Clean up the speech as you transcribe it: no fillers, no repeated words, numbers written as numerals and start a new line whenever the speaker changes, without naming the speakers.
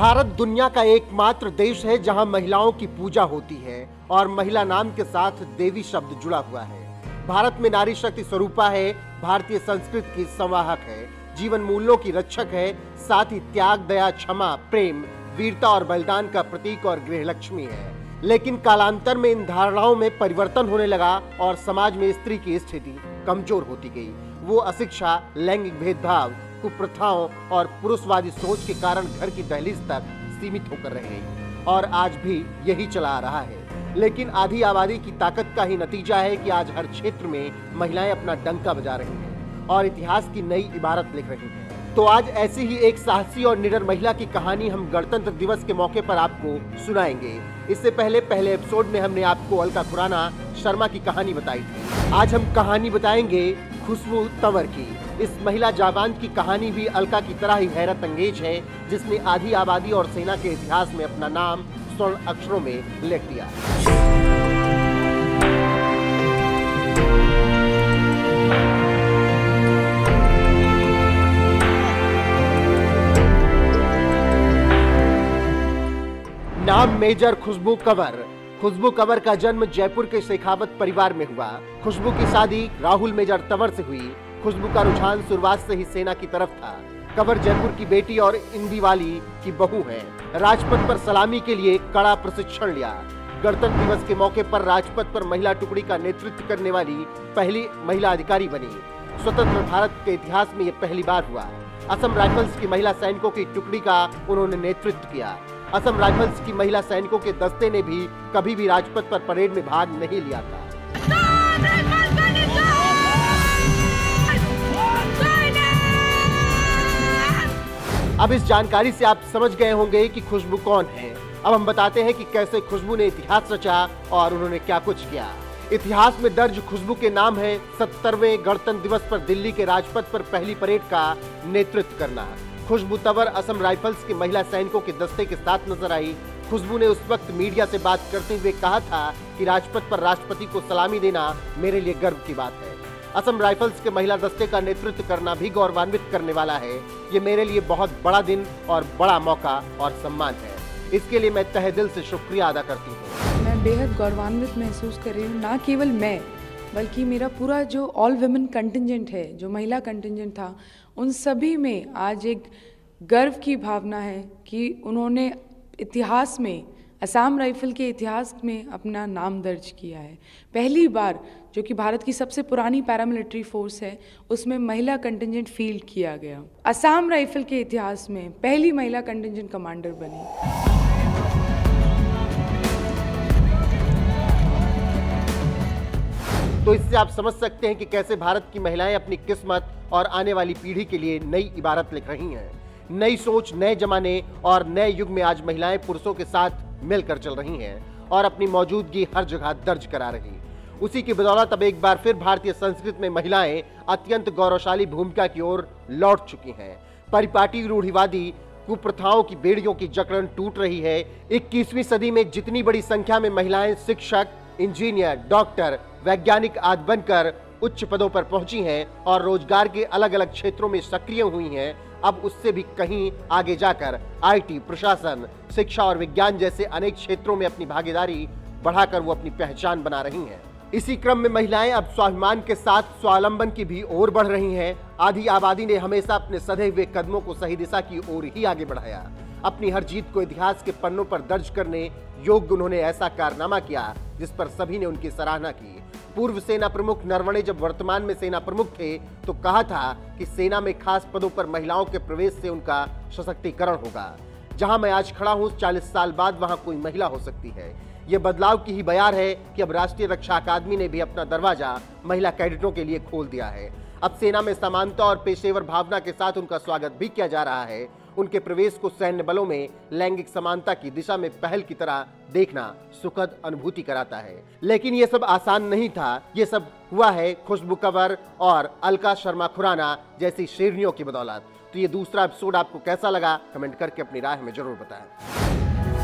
भारत दुनिया का एकमात्र देश है जहां महिलाओं की पूजा होती है और महिला नाम के साथ देवी शब्द जुड़ा हुआ है। भारत में नारी शक्ति स्वरूपा है, भारतीय संस्कृति की संवाहक है, जीवन मूल्यों की रक्षक है, साथ ही त्याग, दया, क्षमा, प्रेम, वीरता और बलिदान का प्रतीक और गृहलक्ष्मी है। लेकिन कालांतर में इन धारणाओं में परिवर्तन होने लगा और समाज में स्त्री की स्थिति कमजोर होती गई। वो अशिक्षा, लैंगिक भेदभाव, कुप्रथाओं और पुरुषवादी सोच के कारण घर की दहलीज तक सीमित होकर रह गई और आज भी यही चला आ रहा है। लेकिन आधी आबादी की ताकत का ही नतीजा है कि आज हर क्षेत्र में महिलाएं अपना डंका बजा रही हैं और इतिहास की नई इबारत लिख रही हैं। तो आज ऐसी ही एक साहसी और निडर महिला की कहानी हम गणतंत्र दिवस के मौके पर आपको सुनाएंगे। इससे पहले एपिसोड में हमने आपको अलका खुराना शर्मा की कहानी बताई थी। आज हम कहानी बताएंगे खुशबू तंवर की। इस महिला जाबान की कहानी भी अलका की तरह ही हैरत अंगेज है, जिसने आधी आबादी और सेना के इतिहास में अपना नाम स्वर्ण अक्षरों में लिख दिया। नाम मेजर खुशबू कंवर। खुशबू कंवर का जन्म जयपुर के शेखावत परिवार में हुआ। खुशबू की शादी राहुल मेजर तंवर से हुई। खुशबू का रुझान शुरुआत से ही सेना की तरफ था। कंवर जयपुर की बेटी और इंदिवाली की बहू है। राजपथ पर सलामी के लिए कड़ा प्रशिक्षण लिया। गणतंत्र दिवस के मौके पर राजपथ पर महिला टुकड़ी का नेतृत्व करने वाली पहली महिला अधिकारी बनी। स्वतंत्र भारत के इतिहास में यह पहली बार हुआ। असम राइफल्स की महिला सैनिकों की टुकड़ी का उन्होंने नेतृत्व किया। असम राइफल्स की महिला सैनिकों के दस्ते ने भी कभी भी राजपथ पर परेड में भाग नहीं लिया था। अब इस जानकारी से आप समझ गए होंगे कि खुशबू कौन है। अब हम बताते हैं कि कैसे खुशबू ने इतिहास रचा और उन्होंने क्या कुछ किया। इतिहास में दर्ज खुशबू के नाम है 70वें गणतंत्र दिवस पर दिल्ली के राजपथ पर पहली परेड का नेतृत्व करना। खुशबू तंवर असम राइफल्स के महिला सैनिकों के दस्ते के साथ नजर आई। खुशबू ने उस वक्त मीडिया से बात करते हुए कहा था कि राजपथ पर राष्ट्रपति को सलामी देना मेरे लिए गर्व की बात है। असम राइफल्स के महिला दस्ते का नेतृत्व करना भी गौरवान्वित करने वाला है। ये मेरे लिए बहुत बड़ा दिन और बड़ा मौका और सम्मान है। इसके लिए मैं तहे दिल से शुक्रिया अदा करती हूँ।
मैं बेहद गौरवान्वित महसूस कर रही हूँ। ना केवल मैं बल्कि मेरा पूरा जो ऑल वुमेन कंटिंजेंट है, जो महिला कंटिंजेंट था, उन सभी में आज एक गर्व की भावना है कि उन्होंने इतिहास में, असम राइफल के इतिहास में अपना नाम दर्ज किया है। पहली बार जो कि भारत की सबसे पुरानी पैरामिलिट्री फोर्स है, उसमें महिला कंटिंजेंट फील्ड किया गया। असम राइफल के इतिहास में पहली महिला कंटिंजेंट कमांडर बनी।
तो इससे आप समझ सकते हैं कि कैसे भारत की महिलाएं अपनी किस्मत और आने वाली पीढ़ी के लिए नई इबारत लिख रही हैं। नई सोच, नए जमाने और नए युग में आज महिलाएं पुरुषों के साथ मिलकर चल रही हैं और अपनी मौजूदगी हर जगह दर्ज करा रही। उसी की बदौलत अब एक बार फिर भारतीय संस्कृति में महिलाएं अत्यंत गौरवशाली भूमिका की ओर लौट चुकी हैं। परिपाटी, रूढ़िवादी कुप्रथाओं की बेड़ियों की जकड़न टूट रही है। 21वीं सदी में जितनी बड़ी संख्या में महिलाएं शिक्षक, इंजीनियर, डॉक्टर, वैज्ञानिक आदि बनकर उच्च पदों पर पहुंची हैं और रोजगार के अलग अलग क्षेत्रों में सक्रिय हुई हैं, अब उससे भी कहीं आगे जाकर आईटी, प्रशासन, शिक्षा और विज्ञान जैसे अनेक क्षेत्रों में अपनी भागीदारी बढ़ाकर वो अपनी पहचान बना रही हैं। इसी क्रम में महिलाएं अब स्वाभिमान के साथ स्वावलंबन की भी ओर बढ़ रही हैं। आधी आबादी ने हमेशा अपने सधे हुए कदमों को सही दिशा की ओर ही आगे बढ़ाया। अपनी हर जीत को इतिहास के पन्नों पर दर्ज करने योग्य उन्होंने ऐसा कारनामा किया जिस पर सभी ने उनकी सराहना की। पूर्व सेना प्रमुख नरवणे जब वर्तमान में सेना प्रमुख थे तो कहा था कि सेना में खास पदों पर महिलाओं के प्रवेश से उनका सशक्तिकरण होगा। जहां मैं आज खड़ा हूं, 40 साल बाद वहां कोई महिला हो सकती है। ये बदलाव की ही बयार है कि अब राष्ट्रीय रक्षा अकादमी ने भी अपना दरवाजा महिला कैडेटों के लिए खोल दिया है। अब सेना में समानता और पेशेवर भावना के साथ उनका स्वागत भी किया जा रहा है। उनके प्रवेश को सैन्य बलों में लैंगिक समानता की दिशा में पहल की तरह देखना सुखद अनुभूति कराता है। लेकिन ये सब आसान नहीं था। ये सब हुआ है खुशबू कंवर और अलका शर्मा खुराना जैसी शेरनियों की बदौलत। तो ये दूसरा एपिसोड आपको कैसा लगा, कमेंट करके अपनी राय हमें जरूर बताएं।